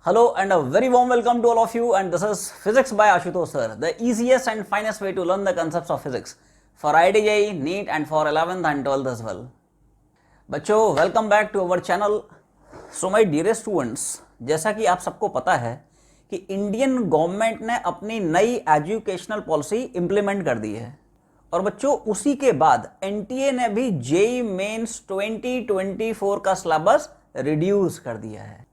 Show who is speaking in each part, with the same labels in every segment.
Speaker 1: Hello and a very warm welcome to all of you, and this is Physics by Ashutosh sir, the easiest and finest way to learn the concepts of physics for IIT, NEET and for 11th and 12th as well. बच्चों welcome back to our channel. So my dearest students, जैसा कि आप सबको पता है कि Indian government ने अपनी नई एजुकेशनल पॉलिसी इंप्लीमेंट कर दी है और बच्चों उसी के बाद एनटीए ने भी जेईई मेंस 2024 का सिलेबस रिड्यूस कर दिया है.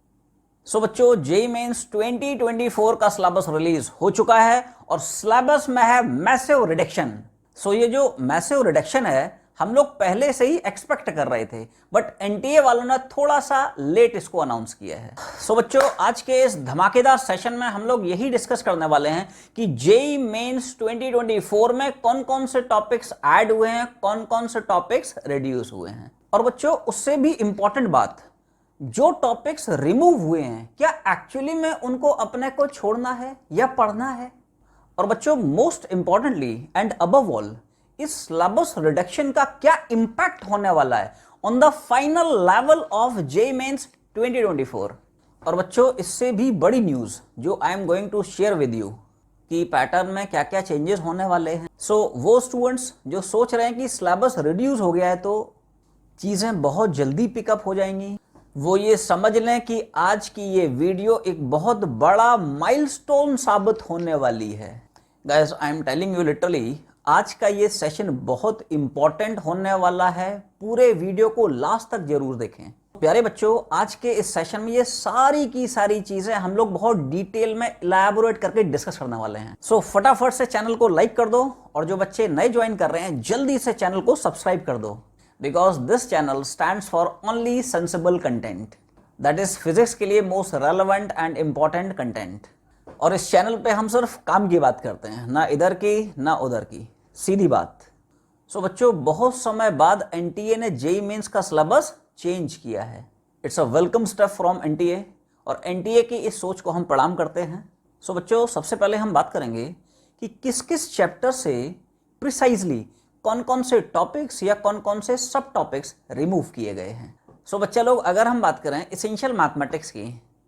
Speaker 1: सो बच्चों जेईई मेंस 2024 का सिलेबस रिलीज हो चुका है और सिलेबस में है मैसिव रिडक्शन. सो ये जो मैसिव रिडक्शन है हम लोग पहले से ही एक्सपेक्ट कर रहे थे, बट एनटीए वालों ने थोड़ा सा लेट इसको अनाउंस किया है. सो बच्चों आज के इस धमाकेदार सेशन में हम लोग यही डिस्कस करने वाले हैं कि जेईई मेंस 2024 में कौन कौन से टॉपिक्स ऐड हुए हैं, कौन कौन से टॉपिक्स रिड्यूस हुए हैं. और बच्चों उससे भी इंपॉर्टेंट बात, जो टॉपिक्स रिमूव हुए हैं क्या एक्चुअली में उनको अपने को छोड़ना है या पढ़ना है. और बच्चों most importantly and above all, इस सिलेबस रिडक्शन का क्या इंपैक्ट होने वाला है on the final level of JEE mains 2024. और बच्चों इससे भी बड़ी न्यूज जो I am going to share with you कि पैटर्न में क्या क्या चेंजेस होने वाले हैं. सो वो स्टूडेंट्स जो सोच रहे हैं कि सिलेबस रिड्यूस हो गया है तो चीजें बहुत जल्दी पिकअप हो जाएंगी, वो ये समझ लें कि आज की ये वीडियो एक बहुत बड़ा माइलस्टोन साबित होने वाली है. Guys I am telling you literally, आज का ये सेशन बहुत इंपॉर्टेंट होने वाला है. पूरे वीडियो को लास्ट तक जरूर देखें. प्यारे बच्चों आज के इस सेशन में ये सारी की सारी चीजें हम लोग बहुत डिटेल में इलैबोरेट करके डिस्कस करने वाले हैं. सो फटाफट से चैनल को लाइक कर दो और जो बच्चे नए ज्वाइन कर रहे हैं जल्दी से चैनल को सब्सक्राइब कर दो, because this channel stands for only sensible content, that is physics के लिए most relevant and important content. और इस चैनल पे हम सिर्फ काम की बात करते हैं, ना इधर की ना उधर की, सीधी बात. सो बच्चों बहुत समय बाद एनटीए ने जेईई मेंस का सिलेबस चेंज किया है. It's a welcome step from NTA और एनटीए की इस सोच को हम प्रणाम करते हैं. सो बच्चों सबसे पहले हम बात करेंगे कि किस किस चैप्टर से प्रिसाइजली कौन कौन से टॉपिक्स या कौन कौन से सब टॉपिक्स रिमूव किए गए हैं. सो बच्चे लोग अगर हम बात करें इसेंशियल मैथमेटिक्स की,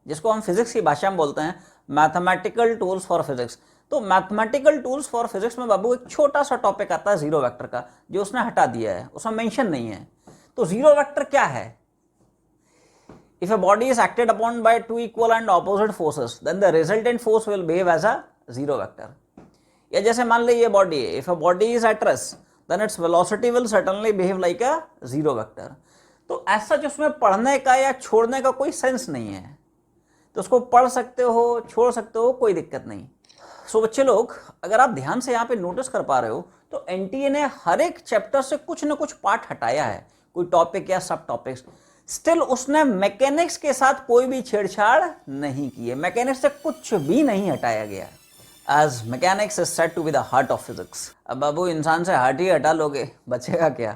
Speaker 1: जिसको हम फिजिक्स की भाषा में बोलते हैं मैथमेटिकल टूल्स फॉर फिजिक्स, तो मैथमेटिकल टूल्स फॉर फिजिक्स में बाबू एक छोटा सा टॉपिक आता है जीरो वेक्टर का, जो उसने हटा दिया है, उसमें मेंशन नहीं है. तो जीरो वेक्टर क्या है? If a body is acted upon by two equal and opposite forces then the resultant force will behave as a zero vector. या जैसे मान ली ये बॉडी है, if a body is at rest then its velocity will certainly behave like a zero vector. तो ऐसा जो उसमें पढ़ने का या छोड़ने का कोई सेंस नहीं है, तो उसको पढ़ सकते हो छोड़ सकते हो, कोई दिक्कत नहीं. सो बच्चे लोग अगर आप ध्यान से यहाँ पे नोटिस कर पा रहे हो तो एनटीए ने हर एक चैप्टर से कुछ ना कुछ पार्ट हटाया है, कोई टॉपिक या सब टॉपिक्स. स्टिल उसने मैकेनिक्स के साथ कोई भी छेड़छाड़ नहीं की है, मैकेनिक्स से कुछ भी नहीं हटाया गया. As mechanics is said to be the heart of physics. अब बाबू इंसान से हार्ट ही हटा लोगे, बचेगा क्या?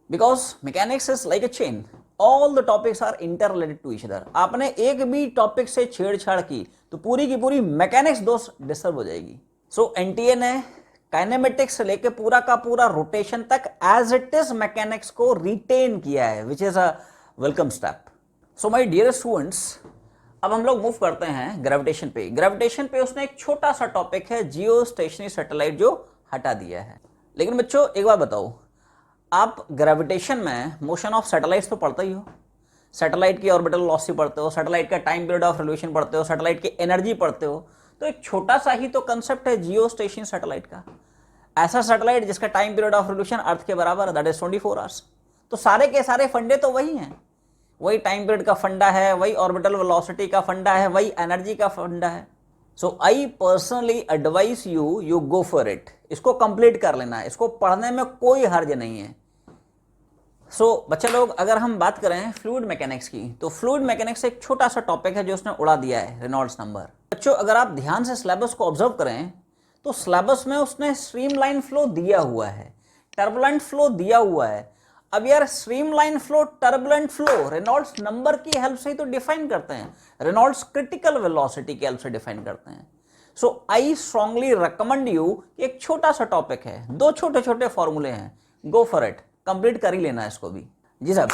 Speaker 1: Because mechanics is like a chain. All the topics are interrelated to each other. आपने एक भी टॉपिक से छेड़छाड़ की तो पूरी की पूरी मैकेनिक्स दोष डिस्टर्ब हो जाएगी. सो एनटीए ने काइनेमेटिक्स से लेके पूरा का पूरा रोटेशन तक एज इट इज मैकेनिक्स को रिटेन किया है, which is a welcome step. So my dear students, अब हम लोग मूव करते हैं ग्रेविटेशन पे. ग्रेविटेशन पे उसने एक छोटा सा टॉपिक है जियो स्टेशनरी सैटेलाइट जो हटा दिया है. लेकिन बच्चों एक बात बताओ, आप ग्रेविटेशन में मोशन ऑफ सैटेलाइट्स तो पढ़ते ही हो, सैटेलाइट की ऑर्बिटल वेलोसिटी पढ़ते हो, सैटेलाइट का टाइम पीरियड ऑफ रिवोल्यूशन पढ़ते हो, सैटेलाइट की एनर्जी पढ़ते हो. तो एक छोटा सा ही तो कंसेप्ट है जियो स्टेशनरी सैटेलाइट का, ऐसा सैटेलाइट जिसका टाइम पीरियड ऑफ रिवोल्यूशन अर्थ के बराबर है, दैट इज 24 आवर्स. तो सारे के सारे फंडे तो वही हैं, वही टाइम पीरियड का फंडा है, वही ऑर्बिटल वेलोसिटी का फंडा है, वही एनर्जी का फंडा है. So I personally advise you go for it. इसको कंप्लीट कर लेना है, इसको पढ़ने में कोई हर्ज नहीं है. सो बच्चे लोग अगर हम बात करें फ्लूइड मैकेनिक्स की, तो फ्लूइड मैकेनिक्स एक छोटा सा टॉपिक है जो उसने उड़ा दिया है, रेनॉल्ड्स नंबर. बच्चों अगर आप ध्यान से सिलेबस को ऑब्जर्व करें तो सिलेबस में उसने स्ट्रीमलाइन फ्लो दिया हुआ है, टर्बुलेंट फ्लो दिया हुआ है. अब यार streamline flow, turbulent flow Reynolds number की हेल्प से ही तो डिफाइन करते हैं, रेनॉल्ड्स क्रिटिकल वेलोसिटी की हेल्प से डिफाइन करते हैं. सो आई स्ट्रांगली रिकमेंड यू कि एक छोटा सा टॉपिक है, दो छोटे छोटे फॉर्मूले हैं, गो फॉर इट, कंप्लीट कर ही लेना है इसको भी. जी साहब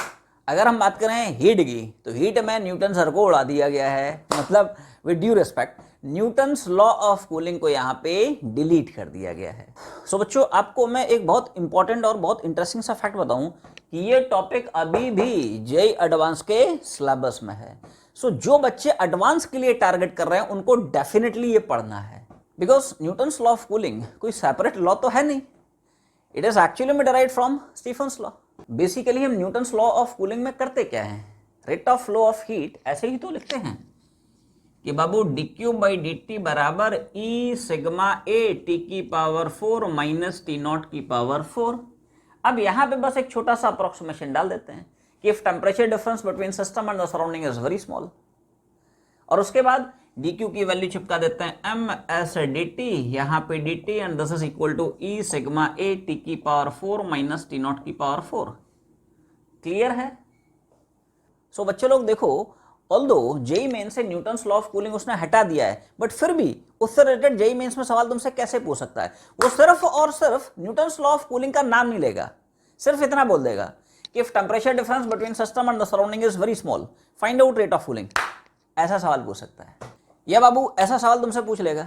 Speaker 1: अगर हम बात करें हीट की, तो हीट में न्यूटन सर को उड़ा दिया गया है, मतलब with due respect Newton's law of cooling को यहाँ पे डिलीट कर दिया गया है। सो बच्चों, आपको मैं एक बहुत इंपॉर्टेंट और बहुत इंटरेस्टिंग सा फैक्ट बताऊं कि ये टॉपिक अभी भी जेईई एडवांस के सिलेबस में है। सो जो बच्चे एडवांस के लिए टारगेट कर रहे हैं उनको डेफिनेटली ये पढ़ना है, because Newton's law of cooling कोई सेपरेट लॉ तो है नहीं, इट इज एक्चुअली में derived from Stefan's law. Basically हम न्यूटन्स लॉ ऑफ कूलिंग में करते क्या है, rate of flow of heat ऐसे ही तो लिखते हैं कि बाबू dq बाई dt बराबर ई सिग्मा ए टी की पावर 4 माइनस टी नॉट की पावर 4। अब यहाँ पे बस एक छोटा सा अप्रोक्सीमेशन डाल देते हैं कि if temperature difference between system and the surrounding is very small, और उसके बाद dq की वैल्यू चिपका देते हैं m s dt, यहाँ पे dt and this is equal to e sigma A T की पावर 4 माइनस टी नॉट की पावर 4। क्लियर है? सो बच्चे लोग देखो, ऑल्दो जेईई मेंस से न्यूटन्स लॉ ऑफ कूलिंग उसने हटा दिया है, बट फिर भी उससे रिलेटेड जेईई मेंस में सवाल तुमसे कैसे पूछ सकता है? वो सिर्फ और सिर्फ न्यूटन्स लॉ ऑफ कूलिंग का नाम नहीं लेगा, सिर्फ इतना बोल देगा कि if temperature difference between system and the surrounding is very small, find out rate of cooling. ऐसा सवाल पूछ सकता है। या बाबू ऐसा सवाल तुमसे पूछ लेगा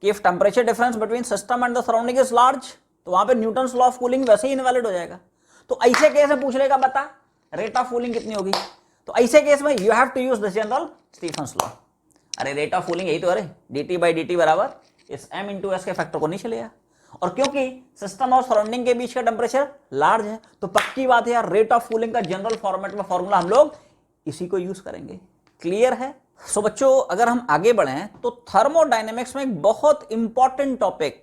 Speaker 1: कि if temperature difference between system and the surrounding is large, तो वहां पे न्यूटन्स लॉ ऑफ कूलिंग वैसे ही इनवैलिड हो जाएगा। तो ऐसे कैसे पूछ लेगा, बता रेट ऑफ कूलिंग कितनी होगी? तो ऐसे केस में you have to use this general Stefan's law. अरे रेट ऑफ कूलिंग यही तो, अरे dt बाई dt बराबर इस m इंटू एस के फैक्टर को नहीं चलेगा, और क्योंकि सिस्टम और सराउंडिंग के बीच का टेम्परेचर लार्ज है, तो पक्की बात है यार, रेट ऑफ कूलिंग का जनरल फॉर्मेट में फॉर्मूला हम लोग इसी को यूज करेंगे। क्लियर है? सो बच्चों, अगर हम आगे बढ़े तो थर्मोडायनेमिक्स में एक बहुत important topic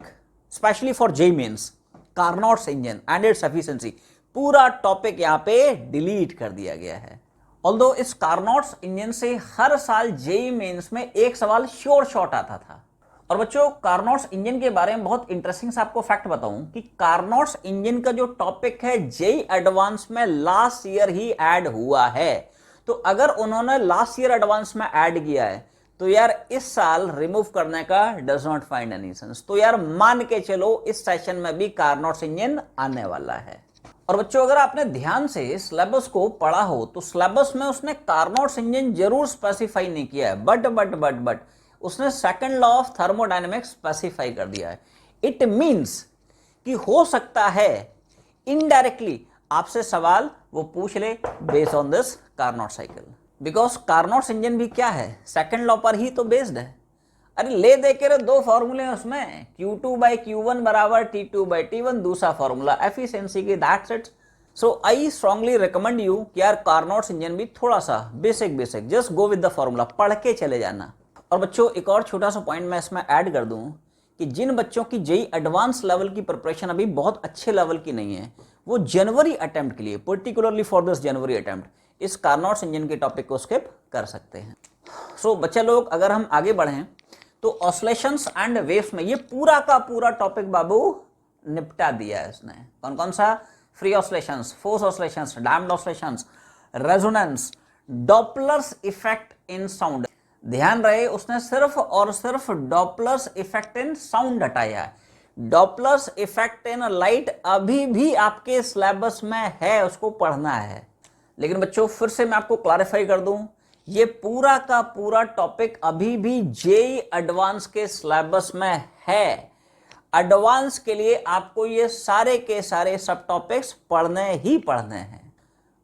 Speaker 1: specially for JEE Mains, Carnot's engine and its efficiency, पूरा टॉपिक यहाँ पे डिलीट कर दिया गया है। ऑल्दो इस कार्नोट्स इंजन से हर साल जेईई मेंस में एक सवाल श्योर शॉट आता था। और बच्चों, कार्नोट्स इंजन के बारे में बहुत इंटरेस्टिंग सा आपको फैक्ट बताऊं कि कार्नोट्स इंजन का जो टॉपिक है जेईई एडवांस में लास्ट ईयर ही ऐड हुआ है। तो अगर उन्होंने लास्ट ईयर एडवांस में ऐड किया है तो यार इस साल रिमूव करने का does not find any sense. तो यार मान के चलो इस सेशन में भी कार्नोट्स इंजन आने वाला है। और बच्चों, अगर आपने ध्यान से सिलेबस को पढ़ा हो तो सिलेबस में उसने कार्नोट्स इंजन जरूर स्पेसिफाई नहीं किया है, बट उसने second law of thermodynamics specify कर दिया है। इट मींस कि हो सकता है इनडायरेक्टली आपसे सवाल वो पूछ ले based on this Carnot cycle, because Carnot's engine भी क्या है, सेकंड लॉ पर ही तो बेस्ड है। अरे ले दे के दो फॉर्मूले हैं उसमें, Q2 बाई Q1 बराबर T2 बाई T1, दूसरा फॉर्मूला एफिशिएंसी की, that's it. So I strongly recommend you कि यार कार्नोट्स इंजन भी थोड़ा सा basic just go with the formula, पढ़ के चले जाना। और बच्चों, एक और छोटा सा पॉइंट मैं इसमें ऐड कर दूं कि जिन बच्चों की जेईई एडवांस लेवल की प्रिपरेशन अभी बहुत अच्छे लेवल की नहीं है, वो जनवरी अटेम्प्ट के लिए, particularly for this January attempt, इस कार्नोट्स इंजन के टॉपिक को स्किप कर सकते हैं। सो बच्चे लोग, अगर हम आगे बढ़ें तो ऑसिलेशंस एंड वेव्स में ये पूरा का पूरा टॉपिक बाबू निपटा दिया है इसने। कौन कौन सा? Free oscillations, force oscillations, damped oscillations, resonance, Doppler's effect in sound. ध्यान रहे, उसने सिर्फ और सिर्फ डॉपलर्स इफेक्ट इन साउंड हटाया है। डॉपलर्स इफेक्ट इन लाइट अभी भी आपके सिलेबस में है, उसको पढ़ना है। लेकिन बच्चों, फिर से मैं आपको क्लैरिफाई कर दूं, ये पूरा का पूरा टॉपिक अभी भी जेईई एडवांस के सिलेबस में है। एडवांस के लिए आपको ये सारे के सारे सब टॉपिक्स पढ़ने ही पढ़ने हैं।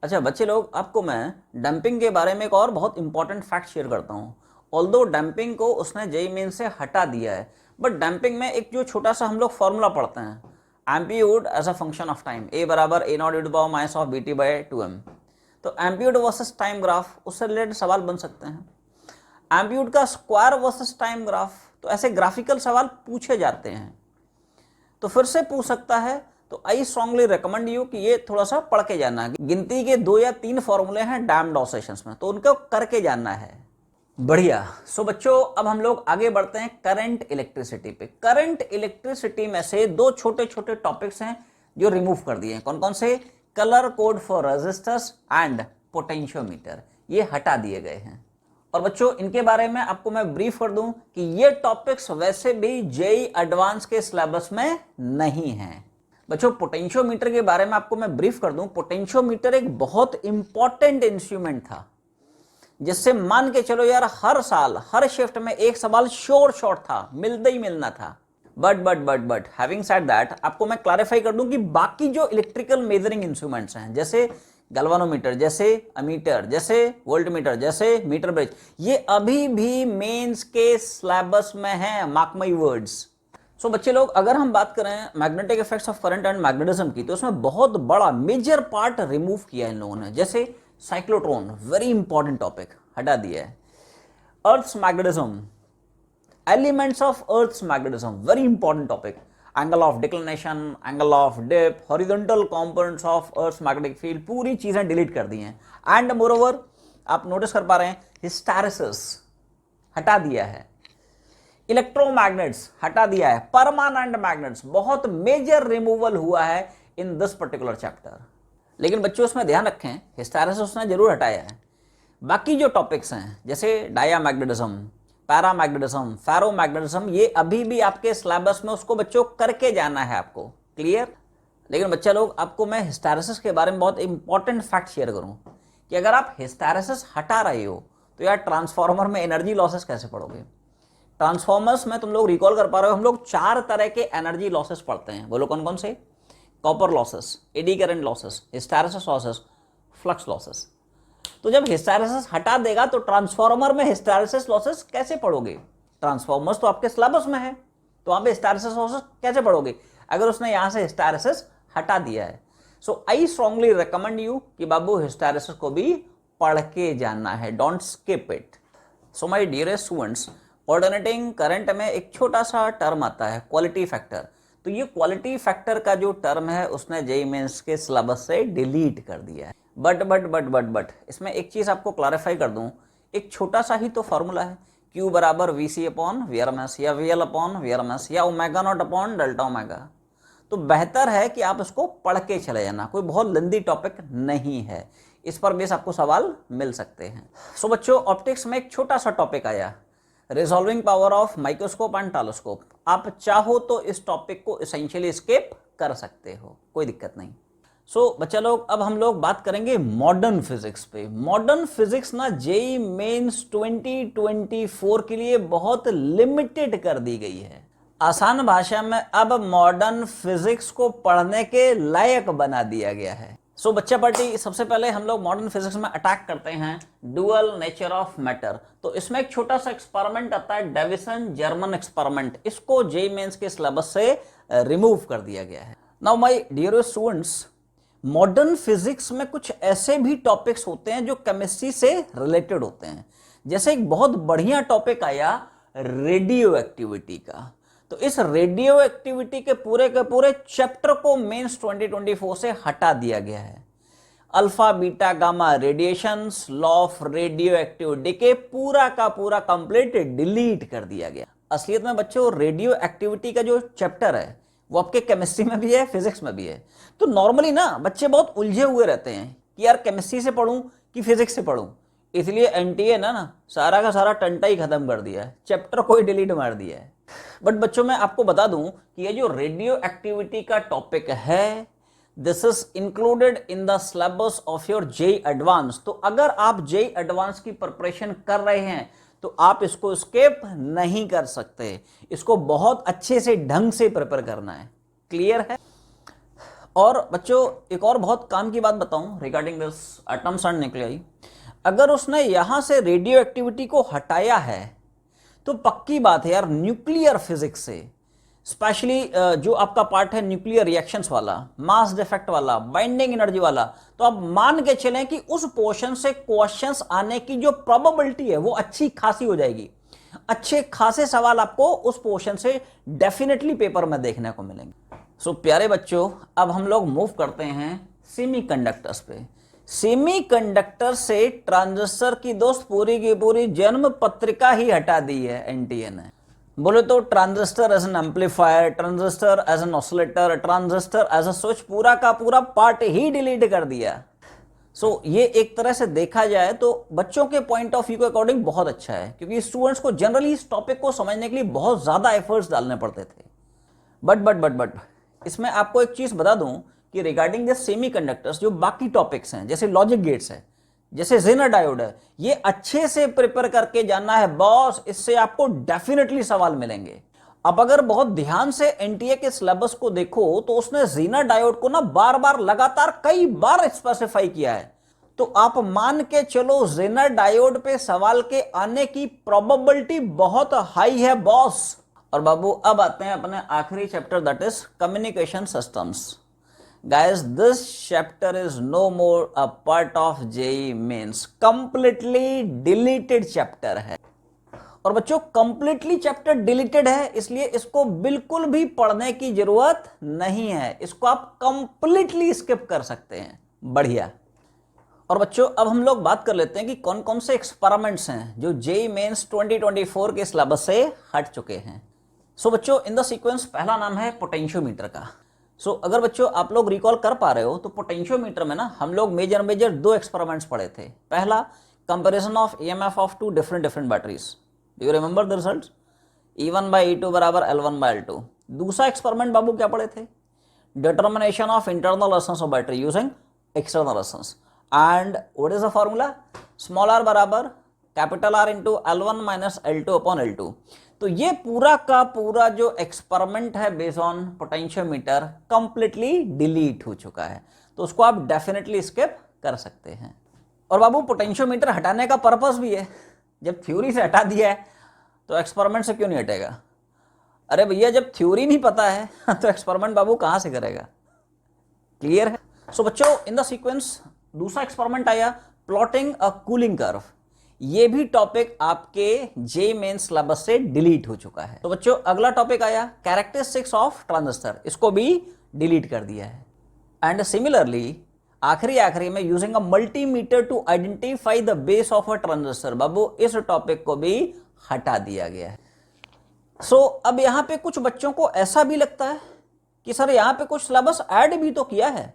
Speaker 1: अच्छा बच्चे लोग, आपको मैं डंपिंग के बारे में एक और बहुत इंपॉर्टेंट फैक्ट शेयर करता हूँ। ऑल्दो डंपिंग को उसने जेईई मेन से हटा दिया है, बट डंपिंग में एक जो छोटा सा हम लोग फॉर्मूला पढ़ते हैं, amplitude as a function of time, A बराबर A naught to the power minus of B T by 2m। तो एम्पलीट्यूड वर्सेस टाइम ग्राफ, उससे रिलेटेड सवाल बन सकते हैं। एम्पलीट्यूड का स्क्वायर वर्सेस टाइम ग्राफ, तो ऐसे ग्राफिकल सवाल पूछे जाते हैं। तो फिर से पूछ सकता है, तो आई स्ट्रांगली रिकमेंड यू कि ये थोड़ा सा पढ़ के जाना है। गिनती के 2 या 3 फॉर्मूले हैं डैम्प्ड ऑसिलेशंस में, तो उनको करके जानना है। बढ़िया। सो बच्चों, अब हम लोग आगे बढ़ते हैं करंट इलेक्ट्रिसिटी पे। करंट इलेक्ट्रिसिटी में से 2 छोटे छोटे टॉपिक्स हैं जो रिमूव कर दिए हैं। कौन कौन से? Colour code for resistors and potentiometer, ये हटा दिए गए हैं। और बच्चों, इनके बारे में आपको मैं ब्रीफ कर दूं कि ये टॉपिक्स वैसे भी जेईई एडवांस के सिलेबस में नहीं हैं। बच्चों पोटेंशियोमीटर के बारे में आपको मैं ब्रीफ कर दूं। पोटेंशियोमीटर एक बहुत इंपॉर्टेंट इंस्ट्रूमेंट था, जिससे मान के चलो यार हर साल हर शिफ्ट में एक सवाल श्योर शॉर्ट था, मिलता ही मिलना था। बट हैविंग सेड दैट, आपको मैं क्लैरिफाई कर दूं कि बाकी जो इलेक्ट्रिकल मेजरिंग इंस्ट्रूमेंट्स हैं, जैसे गैल्वानोमीटर, जैसे अमीटर, जैसे वोल्टमीटर, जैसे मीटर ब्रिज, ये अभी भी मेंस के सिलेबस में है, मार्क माय वर्ड्स। सो बच्चे लोग, अगर हम बात करें magnetic effects of current and magnetism की, तो उसमें बहुत बड़ा मेजर पार्ट रिमूव किया इन लोगों ने, जैसे साइक्लोट्रॉन, वेरी इंपॉर्टेंट टॉपिक, हटा दिया है। Earth's magnetism, elements of earth's magnetism, very important topic, angle of declination, angle of dip, horizontal components of earth's magnetic field, पूरी चीजें डिलीट कर दी हैं। एंड मोरओवर आप नोटिस कर पा रहे हैं, हिस्टैरिसीस हटा दिया है, इलेक्ट्रोमैग्नेट्स हटा दिया है, परमानेंट मैग्नेट्स, बहुत मेजर रिमूवल हुआ है इन दिस पर्टिकुलर चैप्टर। लेकिन बच्चों इसमें ध्यान रखें, हिस्टैरिसीस उसने जरूर हटाया है। बाकी जो टॉपिक्स हैं, जैसे डायामैग्नेटिज्म, पैरामैग्नेटिज्म, फेरोमैग्नेटिज्म, ये अभी भी आपके सिलेबस में, उसको बच्चों करके जाना है आपको, क्लियर। लेकिन बच्चा लोग, आपको मैं हिस्टैरिसीस के बारे में बहुत इंपॉर्टेंट फैक्ट शेयर करूं कि अगर आप हिस्टैरिसीस हटा रहे हो तो यार ट्रांसफार्मर में एनर्जी लॉसेस कैसे पढ़ोगे। ट्रांसफॉर्मर्स में तुम लोग रिकॉल कर पा रहे हो, हम लोग 4 तरह के एनर्जी लॉसेस पढ़ते हैं, बोलो कौन कौन से। Copper losses, eddy current losses, hysteresis losses, flux losses. तो जब हिस्टैरिसीस हटा देगा तो ट्रांसफार्मर में हिस्टैरिसीस लॉसेस कैसे पढ़ोगे। ट्रांसफार्मर्स तो आपके सिलेबस में है, तो वहां पे हिस्टैरिसीस लॉसेस कैसे पढ़ोगे अगर उसने यहां से हिस्टैरिसीस हटा दिया है। So I strongly recommend you कि बाबू हिस्टैरिसीस को भी पढ़ के जाना है, don't skip it. So my dearest students, alternating current में एक छोटा सा टर्म आता है, क्वालिटी फैक्टर। तो ये क्वालिटी फैक्टर का जो टर्म है, उसने जेईई मेंस के सिलेबस से डिलीट कर दिया है। बट इसमें एक चीज आपको क्लैरिफाई कर दूं, एक छोटा सा ही तो फॉर्मूला है, Q बराबर VC अपॉन VRMS या VL अपॉन VRMS या omega naught upon delta omega. तो बेहतर है कि आप इसको पढ़ के चले जाना, कोई बहुत लंबी टॉपिक नहीं है, इस पर बेस आपको सवाल मिल सकते हैं। सो बच्चों, ऑप्टिक्स में एक छोटा सा टॉपिक आया, resolving power of microscope and telescope. आप चाहो तो इस टॉपिक को एसेंशियली स्किप कर सकते हो, कोई दिक्कत नहीं। सो बच्चा लोग, अब हम लोग बात करेंगे मॉडर्न फिजिक्स पे। मॉडर्न फिजिक्स ना जेईई मेंस 2024 के लिए बहुत लिमिटेड कर दी गई है। आसान भाषा में अब मॉडर्न फिजिक्स को पढ़ने के लायक बना दिया गया है। सो बच्चा पार्टी, सबसे पहले हम लोग मॉडर्न फिजिक्स में अटैक करते हैं डुअल नेचर ऑफ मैटर। तो इसमें एक छोटा सा एक्सपेरिमेंट आता है, डेविसन जर्मन एक्सपेरिमेंट। इसको जेईई मेंस के सिलेबस से रिमूव कर दिया गया है। Now my dear students, modern physics में कुछ ऐसे भी टॉपिक्स होते हैं जो केमिस्ट्री से रिलेटेड होते हैं। जैसे एक बहुत बढ़िया टॉपिक आया रेडियो एक्टिविटी का। तो इस रेडियो एक्टिविटी के पूरे चैप्टर को मेंस 2024 से हटा दिया गया है। Alpha beta gamma radiations, law of radio activity के पूरा का पूरा कंप्लीट डिलीट कर दिया गया। असलियत में बच्चों, रेडियो एक्टिविटी का जो चैप्टर है वो आपके केमिस्ट्री में भी है, फिजिक्स में भी है। तो नॉर्मली ना बच्चे बहुत उलझे हुए रहते हैं कि यार केमिस्ट्री से पढ़ूं कि फिजिक्स से पढ़ूं, इसलिए एनटीए ना सारा का सारा टंटा ही खत्म कर दिया है, चैप्टर को ही डिलीट मार दिया है। बट बच्चों, मैं आपको बता दूं कि ये जो रेडियो एक्टिविटी का टॉपिक है, this is included in the syllabus of your JEE advance. तो अगर आप जेईई एडवांस की प्रिपरेशन कर रहे हैं तो आप इसको स्किप नहीं कर सकते, इसको बहुत अच्छे से ढंग से प्रिपेयर करना है, क्लियर है। और बच्चों, एक और बहुत काम की बात बताऊं regarding this atoms and nuclei. अगर उसने यहां से रेडियो एक्टिविटी को हटाया है तो पक्की बात है यार, न्यूक्लियर फिजिक्स से स्पेशली जो आपका पार्ट है न्यूक्लियर रिएक्शंस वाला, मास डिफेक्ट वाला, बाइंडिंग एनर्जी वाला, तो आप मान के चलें कि उस पोर्शन से क्वेश्चंस आने की जो प्रोबेबिलिटी है वो अच्छी खासी हो जाएगी। अच्छे खासे सवाल आपको उस पोर्शन से डेफिनेटली पेपर में देखने को मिलेंगे। सो प्यारे बच्चों, अब हम लोग मूव करते हैं सेमीकंडक्टर्स पे। सेमीकंडक्टर से ट्रांजिस्टर की दोस्त पूरी की पूरी जन्म पत्रिका ही हटा दी है एनटीए ने। बोले तो transistor as an amplifier, transistor as an oscillator, transistor as a switch, पूरा का पूरा पार्ट ही डिलीट कर दिया। सो ये एक तरह से देखा जाए तो बच्चों के पॉइंट ऑफ व्यू के अकॉर्डिंग बहुत अच्छा है, क्योंकि स्टूडेंट्स को जनरली इस टॉपिक को समझने के लिए बहुत ज्यादा एफर्ट्स डालने पड़ते थे। बट इसमें आपको एक चीज बता दूं कि रिगार्डिंग द सेमीकंडक्टर्स, जो बाकी टॉपिक्स हैं जैसे लॉजिक गेट्स है, जैसे जेनर डायोड है, ये अच्छे से प्रिपेयर करके जानना है बॉस, इससे आपको डेफिनेटली सवाल मिलेंगे। अब अगर बहुत ध्यान से एनटीए के सिलेबस को देखो तो उसने जेनर डायोड को ना बार बार लगातार कई बार स्पेसिफाई किया है, तो आप मान के चलो जेनर डायोड पे सवाल के आने की प्रोबेबिलिटी बहुत हाई है बॉस। और बाबू अब आते हैं अपने आखिरी chapter, that is communication systems. Guys this chapter is no more a part of JEE mains, completely deleted chapter है। और बच्चों कंप्लीटली चैप्टर डिलीटेड है, इसलिए इसको बिल्कुल भी पढ़ने की जरूरत नहीं है, इसको आप कंप्लीटली स्किप कर सकते हैं। बढ़िया। और बच्चों अब हम लोग बात कर लेते हैं कि कौन कौन से एक्सपेरिमेंट्स हैं जो जेईई मेंस 2024 के सिलेबस से हट चुके हैं। सो बच्चों इन द सीक्वेंस पहला नाम है पोटेंशियोमीटर का। सो अगर बच्चों आप लोग रिकॉल कर पा रहे हो तो पोटेंशियोमीटर में ना हम लोग मेजर दो एक्सपेरिमेंट्स पढ़े थे। पहला comparison of EMF of two different batteries, do you remember the results? E1/E2 बराबर L1/L2। दूसरा एक्सपेरिमेंट बाबू क्या पढ़े थे? Determination of internal resistance of battery using external resistance, and what is the formula? Small r बराबर capital R into L1 minus L2 upon L2। तो ये पूरा का पूरा जो एक्सपेरिमेंट है based on potentiometer completely delete हो चुका है, तो उसको आप डेफिनेटली स्किप कर सकते हैं। और बाबू पोटेंशियोमीटर हटाने का पर्पस भी है, जब थ्योरी से हटा दिया है तो एक्सपेरिमेंट से क्यों नहीं हटेगा? अरे भैया जब थ्योरी नहीं पता है तो एक्सपेरिमेंट बाबू कहां से करेगा? क्लियर है? सो बच्चों इन द सीक्वेंस दूसरा एक्सपेरिमेंट आया प्लॉटिंग अ कूलिंग कर्व। ये भी टॉपिक आपके जेईई मेंस सिलेबस से डिलीट हो चुका है। तो बच्चों अगला टॉपिक आया कैरेक्टरिस्टिक्स ऑफ ट्रांजिस्टर, इसको भी डिलीट कर दिया है। एंड सिमिलरली आखिरी में using a multimeter to identify the base of a transistor, बाबू इस टॉपिक को भी हटा दिया गया है। सो अब यहां पे कुछ बच्चों को ऐसा भी लगता है कि सर यहां पे कुछ सिलेबस ऐड भी तो किया है।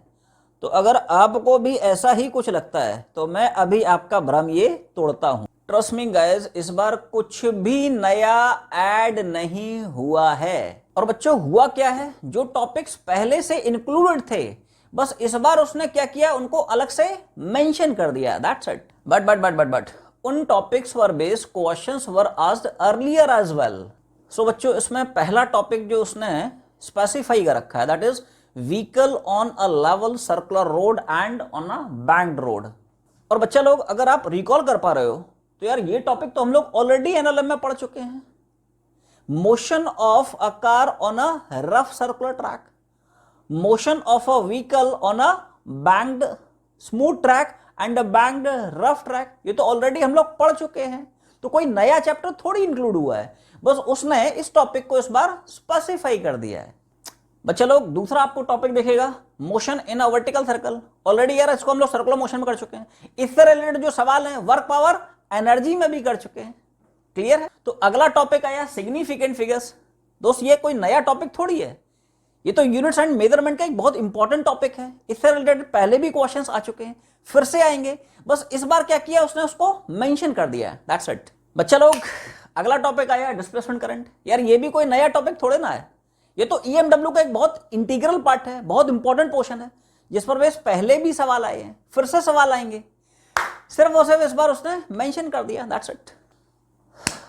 Speaker 1: तो अगर आपको भी ऐसा ही कुछ लगता है तो मैं अभी आपका भ्रम ये तोड़ता हूं। ट्रस्ट मी गाइस, इस बार कुछ भी नया ऐड नहीं हुआ है। और बच्चों हुआ क्या है, जो टॉपिक्स पहले से इंक्लूडेड थे बस इस बार उसने क्या किया, उनको अलग से मेंशन कर दिया, दैट्स इट। बट उन topics were based questions were asked earlier as well. So बच्चों इसमें पहला टॉपिक जो उसने स्पेसिफाई कर रखा है that is vehicle on a level circular road and on a banked road. और बच्चा लोग अगर आप रिकॉल कर पा रहे हो तो यार ये टॉपिक तो हम लोग ऑलरेडी एनएलएम में पढ़ चुके हैं। Motion of a car on a rough circular track, motion of a vehicle on a banked smooth track and a banked rough track, ये तो ऑलरेडी हम लोग पढ़ चुके हैं। तो कोई नया चैप्टर थोड़ी इंक्लूड हुआ है, बस उसने इस टॉपिक को इस बार स्पेसिफाई कर दिया है। बच्चा लोग दूसरा आपको टॉपिक देखेगा motion in a vertical circle, already यार इसको हम लोग सर्कुलर मोशन में कर चुके हैं। इससे रिलेटेड जो सवाल है वर्क पावर एनर्जी में भी कर चुके हैं, क्लियर है? तो अगला टॉपिक आया सिग्निफिकेंट फिगर्स। दोस्त ये कोई नया टॉपिक थोड़ी है, ये तो यूनिट्स एंड मेजरमेंट का एक बहुत इंपॉर्टेंट टॉपिक है। इससे रिलेटेड पहले भी क्वेश्चंस आ चुके हैं, फिर से आएंगे, बस इस बार क्या किया उसने उसको मेंशन कर दिया है, दैट्स इट। बच्चा लोग अगला टॉपिक आया डिस्प्लेसमेंट करंट। यार ये भी कोई नया टॉपिक थोड़े ना है, ये तो ईएमडब्ल्यू का एक बहुत इंटीग्रल पार्ट है, बहुत इंपॉर्टेंट पोर्शन है, जिस पर बेस पहले भी सवाल आए हैं, फिर से सवाल आएंगे, सिर्फ वो सिर्फ इस बार उसने मेंशन कर दिया, दैट्स इट।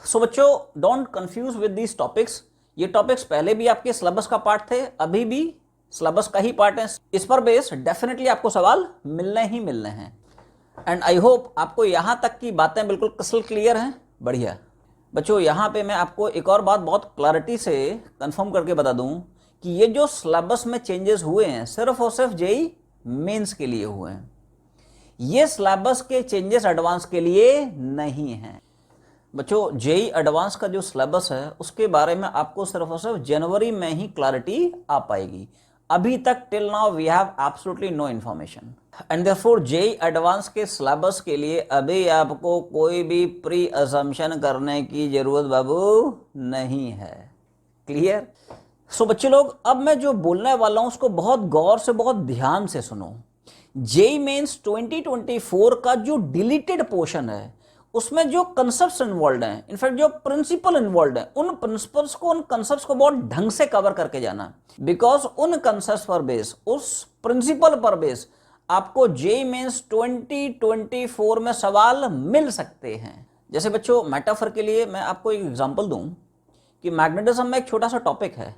Speaker 1: सो बच्चों don't confuse with these topics, ये टॉपिक्स पहले भी आपके सिलेबस का पार्ट थे, अभी भी सिलेबस का ही पार्ट है। इस पर बेस डेफिनेटली आपको सवाल मिलने ही मिलने हैं। एंड आई होप आपको यहां तक की बातें बिल्कुल क्रिस्टल क्लियर हैं। बढ़िया बच्चों, यहाँ पे मैं आपको एक और बात बहुत क्लैरिटी से कंफर्म करके बता दूं कि ये जो सिलेबस में चेंजेस हुए हैं सिर्फ और सिर्फ जेईई मेंस के लिए हुए हैं, ये सिलेबस के चेंजेस एडवांस के लिए नहीं हैं। बच्चों जेईई एडवांस का जो सिलेबस है उसके बारे में आपको सिर्फ और सिर्फ जनवरी में ही क्लैरिटी आ पाएगी। अभी तक till now we have absolutely no information and therefore JEE advance के सिलेबस के लिए अभी आपको कोई भी प्री असम्पशन करने की जरूरत बाबू नहीं है, क्लियर? सो बच्चे लोग अब मैं जो बोलने वाला हूं उसको बहुत गौर से बहुत ध्यान से सुनो। जेईई मेंस 2024 का जो डिलीटेड पोर्शन है उसमें जो कंसेप्ट्स इन्वॉल्व हैं, इनफैक्ट जो प्रिंसिपल इन्वॉल्व हैं, उन प्रिंसिपल्स को, उन कंसेप्ट्स को बहुत ढंग से कवर करके जाना, बिकॉज उन कंसेप्ट्स पर बेस, उस प्रिंसिपल पर बेस आपको जेईई मेंस 2024 में सवाल मिल सकते हैं। जैसे बच्चों मेटाफर के लिए मैं आपको एक एग्जांपल दूं कि मैग्नेटिज्म में एक छोटा सा टॉपिक है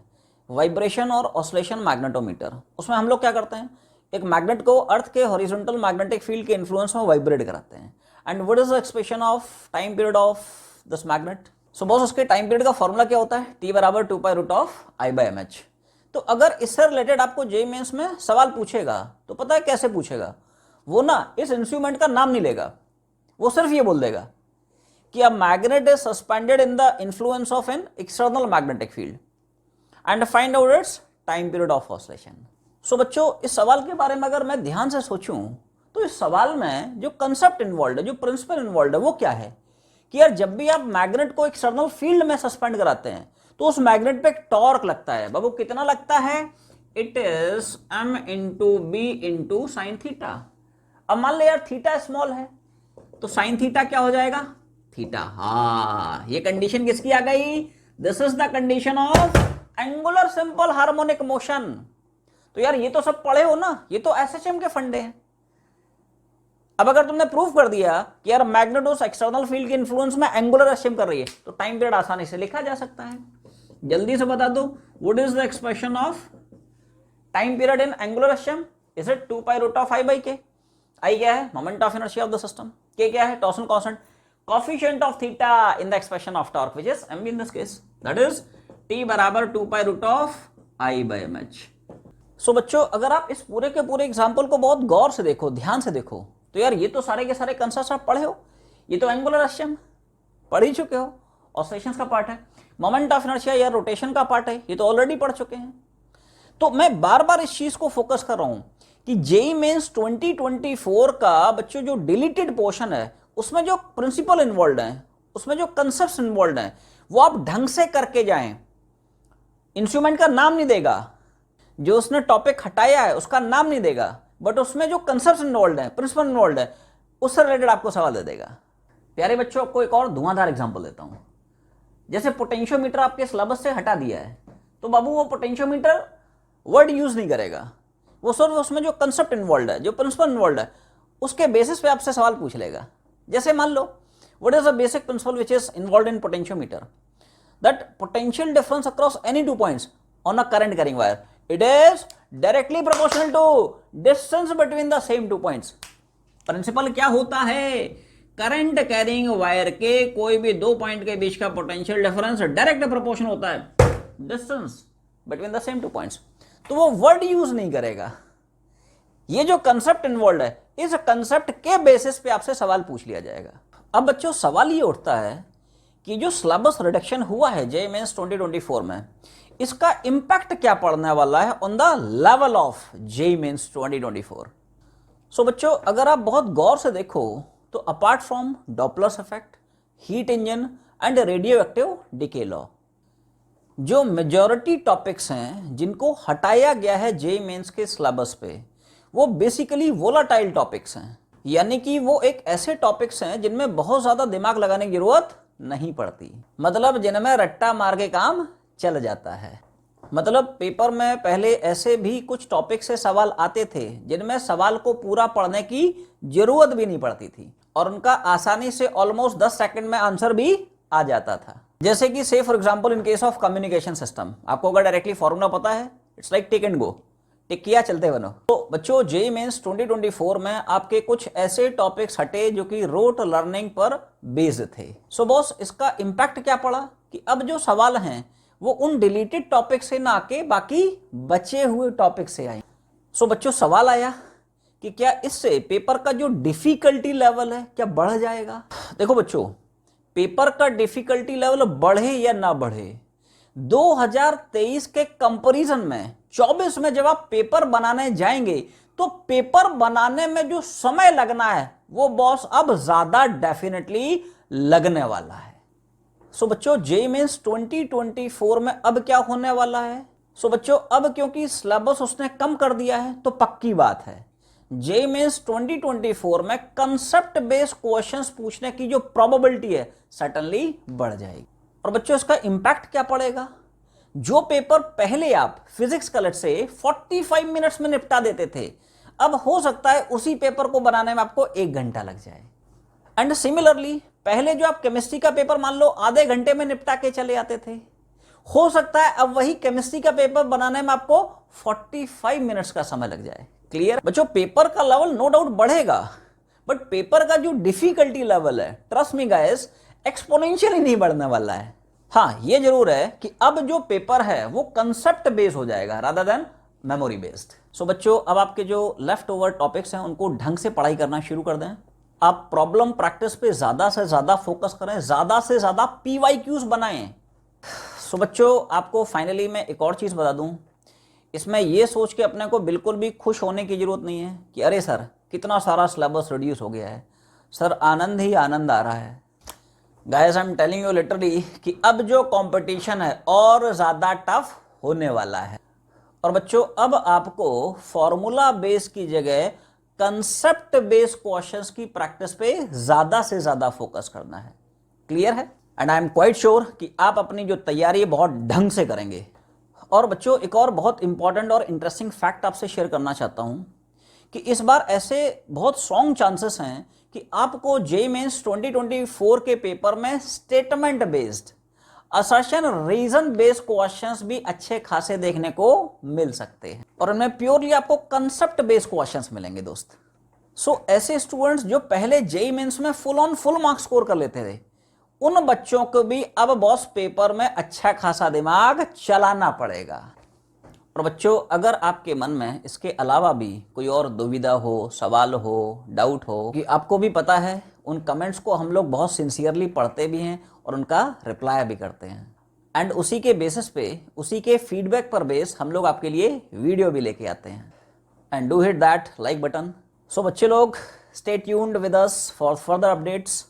Speaker 1: वाइब्रेशन और ऑसिलेशन मैग्नेटोमीटर। उसमें हम लोग क्या करते हैं, एक मैग्नेट को अर्थ के हॉरिजॉन्टल मैग्नेटिक फील्ड के इन्फ्लुएंस में वाइब्रेट कराते हैं। And what is the expression of time period of this magnet? So boss उसके टाइम पीरियड का फॉर्मूला क्या होता है? T बराबर 2π√I/mh। तो अगर इससे रिलेटेड आपको जेईई मेंस में सवाल पूछेगा तो पता है कैसे पूछेगा? वो ना इस इंस्ट्रूमेंट का नाम नहीं लेगा, वो सिर्फ ये बोल देगा कि a magnet is suspended in the influence of an external magnetic field and find out its time period of oscillation। सो बच्चों इस सवाल के बारे में अगर मैं ध्यान से सोचूं तो इस सवाल में जो कंसेप्ट इन्वॉल्व है, जो प्रिंसिपल इन्वॉल्व है, वो क्या है कि यार जब भी आप मैग्नेट को एक्सटर्नल फील्ड में सस्पेंड कराते हैं तो उस मैग्नेट पे एक टॉर्क लगता है। बाबू कितना लगता है? It is m into B into sine theta. अब मान ले यार थीटा स्मॉल है तो साइन थीटा क्या हो जाएगा? थीटा। हाँ, ये कंडीशन किसकी आ गई? This is the condition of angular simple harmonic motion. तो यार ये तो सब पढ़े हो ना, ये तो एसएचएम के फंडे हैं। अब अगर तुमने प्रूफ कर दिया कि यार मैग्नेट उस एक्सटर्नल फील्ड के इन्फ्लुएंस में एंगुलर एसएचएम कर रही है तो टाइम पीरियड आसानी से लिखा जा सकता है। जल्दी से बता दो, what is the expression of time period in angular SHM? Is it 2π√I/k? आई क्या है? Moment of inertia of the system. के क्या है? Torsion constant. Coefficient of theta in the expression of torque which is m in this case, that is T बराबर 2π√I/mh। सो बच्चों अगर आप इस पूरे के पूरे एग्जांपल को बहुत गौर से देखो, ध्यान से देखो, तो यार ये तो सारे के सारे कंसेप्ट्स आप पढ़े हो। ये तो एंगुलर एसएचएम पढ़ ही चुके हो, ऑसिलेशंस का पार्ट है, मोमेंट ऑफ इनर्शिया या रोटेशन का पार्ट है, ये तो ऑलरेडी पढ़ चुके हैं। तो मैं बार बार इस चीज को फोकस कर रहा हूं कि जेईई मेंस 2024 का बच्चों जो डिलीटेड पोर्शन है उसमें जो प्रिंसिपल इन्वॉल्व है, उसमें जो कंसेप्ट्स इन्वॉल्व है, वो आप ढंग से करके जाएं। इंस्ट्रूमेंट का नाम नहीं देगा, जो उसने टॉपिक हटाया है उसका नाम नहीं देगा, बट उसमें जो कंसेप्ट्स इन्वॉल्व है, प्रिंसिपल इन्वॉल्व है, उससे रिलेटेड आपको सवाल दे देगा। प्यारे बच्चों आपको एक और धुआंधार एग्जांपल देता हूं। जैसे पोटेंशियोमीटर आपके सिलेबस से हटा दिया है तो बाबू वो पोटेंशियोमीटर वर्ड यूज नहीं करेगा, वो सिर्फ उसमें जो कंसेप्ट इन्वॉल्व है, जो प्रिंसिपल इन्वॉल्व है, उसके बेसिस पे आपसे सवाल पूछ लेगा। जैसे मान लो what is the basic principle which is involve in potentiometer? That potential difference across any two points on a current carrying wire, it is directly proportional to distance between the same two points. Principle क्या होता है? Current carrying wire के कोई भी दो point के बीच का potential difference direct proportional होता है distance between the same two points. तो वो वर्ड यूज नहीं करेगा। ये जो कंसेप्ट इन्वॉल्व है, इस कंसेप्ट के बेसिस पे आपसे सवाल पूछ लिया जाएगा। अब बच्चों सवाल ये उठता है कि जो सिलेबस रिडक्शन हुआ है जेईई मेंस 2024 में, इसका इंपैक्ट क्या पड़ने वाला है on the level of JEE mains 2024। So बच्चों अगर आप बहुत गौर से देखो तो apart from Doppler's effect, heat engine and radioactive decay law, जो मेजॉरिटी टॉपिक्स हैं जिनको हटाया गया है जेईई मेंस के सिलेबस पे, वो बेसिकली वोलाटाइल टॉपिक्स हैं। यानी कि वो एक ऐसे टॉपिक्स हैं जिनमें बहुत ज्यादा दिमाग लगाने की जरूरत नहीं पड़ती, मतलब जिनमें रट्टा मार के काम चल जाता है। मतलब पेपर में पहले ऐसे भी कुछ टॉपिक से सवाल आते थे जिनमें सवाल को पूरा पढ़ने की जरूरत भी नहीं पड़ती थी और उनका आसानी से ऑलमोस्ट 10 सेकंड में आंसर भी आ जाता था। जैसे कि से for example in case of communication system, आपको अगर डायरेक्टली फॉर्मूला पता है, it's like take and go, tick किया चलते बनो। तो बच्चों जेईई मेंस 2024 में आपके कुछ ऐसे टॉपिक्स हटे जो कि रोट लर्निंग पर बेस्ड थे। सो बॉस इसका इंपैक्ट क्या पड़ा कि अब जो सवाल हैं वो उन डिलीटेड टॉपिक से ना आके बाकी बचे हुए टॉपिक से आए। सो बच्चों सवाल आया कि क्या इससे पेपर का जो डिफिकल्टी लेवल है क्या बढ़ जाएगा? देखो बच्चों पेपर का डिफिकल्टी लेवल बढ़े या ना बढ़े, 2023 के कंपैरिजन में 24 में जब आप पेपर बनाने जाएंगे तो पेपर बनाने में जो समय लगना है वो बॉस अब ज्यादा डेफिनेटली लगने वाला है। सो बच्चों जेईई मेंस 2024 में अब क्या होने वाला है? सो बच्चों अब क्योंकि सिलेबस उसने कम कर दिया है तो पक्की बात है जेईई मेंस 2024 में कंसेप्ट बेस्ड क्वेश्चंस पूछने की जो प्रोबेबिलिटी है सर्टेनली बढ़ जाएगी। और बच्चों इसका इंपैक्ट क्या पड़ेगा? जो पेपर पहले आप फिजिक्स का लेट से 45 मिनट्स में निपटा देते थे, अब हो सकता है उसी पेपर को बनाने में आपको 1 घंटा लग जाए। एंड सिमिलरली पहले जो आप केमिस्ट्री का पेपर मान लो आधे घंटे में निपटा के चले आते थे, हो सकता है अब वही केमिस्ट्री का पेपर बनाने में आपको 45 मिनट्स का समय लग जाए। क्लियर बच्चों? पेपर का लेवल नो डाउट बढ़ेगा, बट पेपर का जो डिफिकल्टी लेवल है, ट्रस्ट मी गाइस, एक्सपोनेंशियली नहीं बढ़ने वाला है। हाँ, ये जरूर है कि अब जो पेपर है वो कंसेप्ट बेस्ड हो जाएगा रादर देन मेमोरी बेस्ड। सो बच्चों, अब आपके जो लेफ्ट ओवर टॉपिक्स हैं उनको ढंग से पढ़ाई करना शुरू कर दें। आप प्रॉब्लम प्रैक्टिस पे ज्यादा से ज्यादा फोकस करें, ज्यादा से ज्यादा PYQs बनाएं। सो बच्चों, आपको फाइनली मैं एक और चीज बता दूं, इसमें यह सोच के अपने को बिल्कुल भी खुश होने की जरूरत नहीं है कि अरे सर कितना सारा सिलेबस रिड्यूस हो गया है, सर आनंद ही आनंद आ रहा है। Guys, I am telling you literally कि अब जो कंपटीशन है और ज्यादा टफ होने वाला है। और बच्चों, अब आपको फॉर्मूला बेस की जगह कंसेप्ट बेस्ड क्वेश्चंस की प्रैक्टिस पे ज्यादा से ज्यादा फोकस करना है। क्लियर है? And I am quite sure कि आप अपनी जो तैयारी है बहुत ढंग से करेंगे। और बच्चों, एक और बहुत इंपॉर्टेंट और इंटरेस्टिंग फैक्ट आपसे शेयर करना चाहता हूं कि इस बार ऐसे बहुत स्ट्रॉन्ग चांसेस हैं कि आपको जेईई मेंस 2024 के पेपर में statement based, assertion reason based questions भी अच्छे खासे देखने को मिल सकते हैं, और उनमें प्योरली आपको कंसेप्ट बेस्ड क्वेश्चंस मिलेंगे दोस्त। सो ऐसे स्टूडेंट्स जो पहले जेईई मेंस में फुल मार्क्स स्कोर कर लेते थे, उन बच्चों को भी अब बॉस पेपर में अच्छा खासा दिमाग चलाना पड़ेगा। और बच्चों, अगर आपके मन में इसके अलावा भी कोई और दुविधा हो, सवाल हो, डाउट हो, कि आपको भी पता है उन कमेंट्स को हम लोग बहुत सिंसियरली पढ़ते भी हैं और उनका रिप्लाई भी करते हैं, एंड उसी के बेसिस पे, उसी के फीडबैक पर बेस हम लोग आपके लिए वीडियो भी लेके आते हैं। And do hit that like button. So बच्चे लोग, stay tuned with us for further updates,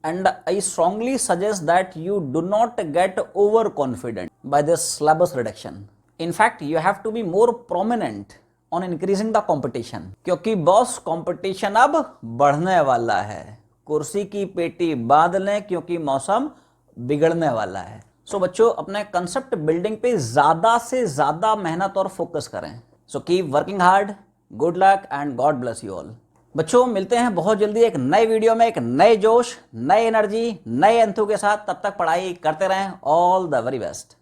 Speaker 1: and I strongly suggest that you do not get overconfident by this syllabus reduction. In fact, you have to be more prominent on increasing the competition, क्योंकि boss competition अब बढ़ने वाला है। कुर्सी की पेटी बांध लें क्योंकि मौसम बिगड़ने वाला है। सो बच्चों, अपने कंसेप्ट बिल्डिंग पे ज्यादा से ज्यादा मेहनत और फोकस करें। So keep working hard, good luck and God bless you all. बच्चों, मिलते हैं बहुत जल्दी एक नए वीडियो में, एक नए जोश, नए एनर्जी, नए एंथू के साथ। तब तक पढ़ाई करते रहें। All the very best.